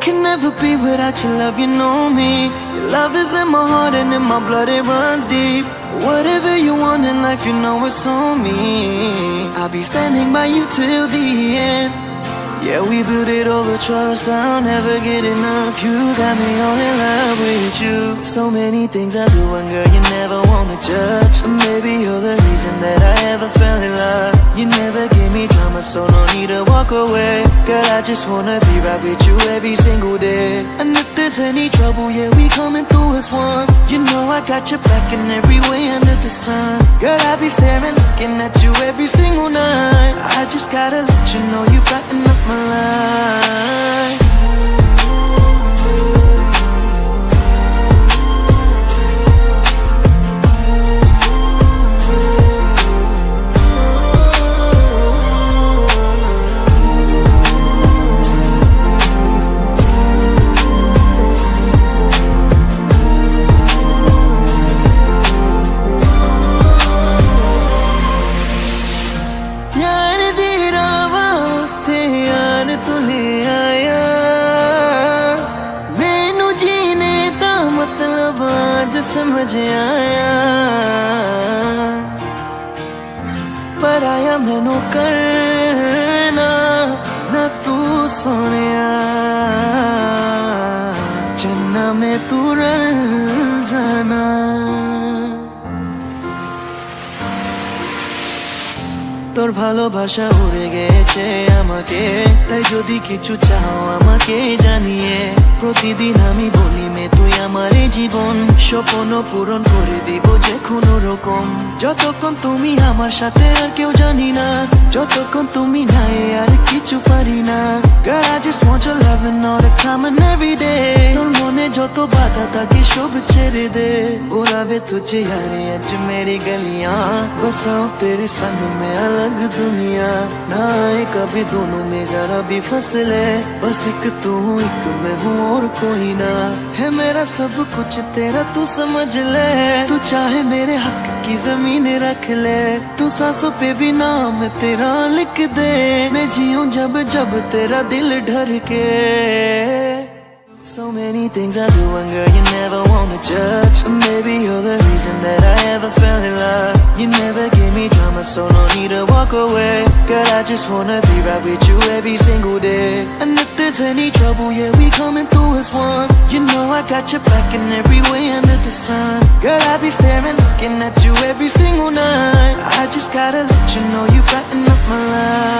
can never be without your love, you know me. Your love is in my heart and in my blood, it runs deep. Whatever you want in life, you know it's on me. I'll be standing by you till the end. Yeah, we built it over trust, I'll never get enough. You got me all in love with you. So many things I do and girl, you never wanna judge. Maybe you're the reason that I ever fell in love. You never gave me drama, so no need to walk away. Girl, I just wanna be right with you every single day. And if there's any trouble, yeah, we coming through as one. You know I got your back in every way under the sun. Girl, I be staring, looking at you every single night. I just gotta let you know you brighten up my life. समझ आया पर आया मैनू करना ना तू सोनिया चन्ना में तू रल जाना তোর ভালোবাসা উড়ে গেছে আমাকে তাই যদি কিছু চাও আমাকে জানিয়ে প্রতিদিন আমি বলি মে তুই আমার জীবন স্বপ্ন পূরণ করে দিব যে কোনো রকম যতক্ষণ তুমি আমার সাথে আর কেউ জানি না যতক্ষণ তুমি নাই আর কিছু পারি না Girl I just want your love and all the time and every day তোর মনে যত বাধা থাকে সব ছেড়ে দে बुलावे तुझे यारे आज मेरी गलियां बसाऊं तेरे संग में अलग दुनिया ना आए कभी दोनों में जरा भी फसले बस एक तू एक मैं हूँ और कोई ना है मेरा सब कुछ तेरा तू समझ ले तू चाहे मेरे हक की जमीन रख ले तू सांसों पे भी नाम तेरा लिख दे मैं जीऊं जब जब तेरा दिल डर के So many things I do and girl you never wanna judge Maybe you're the reason that I ever fell in love You never gave me drama so no need to walk away Girl I just wanna be right with you every single day And if there's any trouble yeah we coming through as one You know I got your back in every way under the sun Girl I be staring looking at you every single night I just gotta let you know you brighten up my life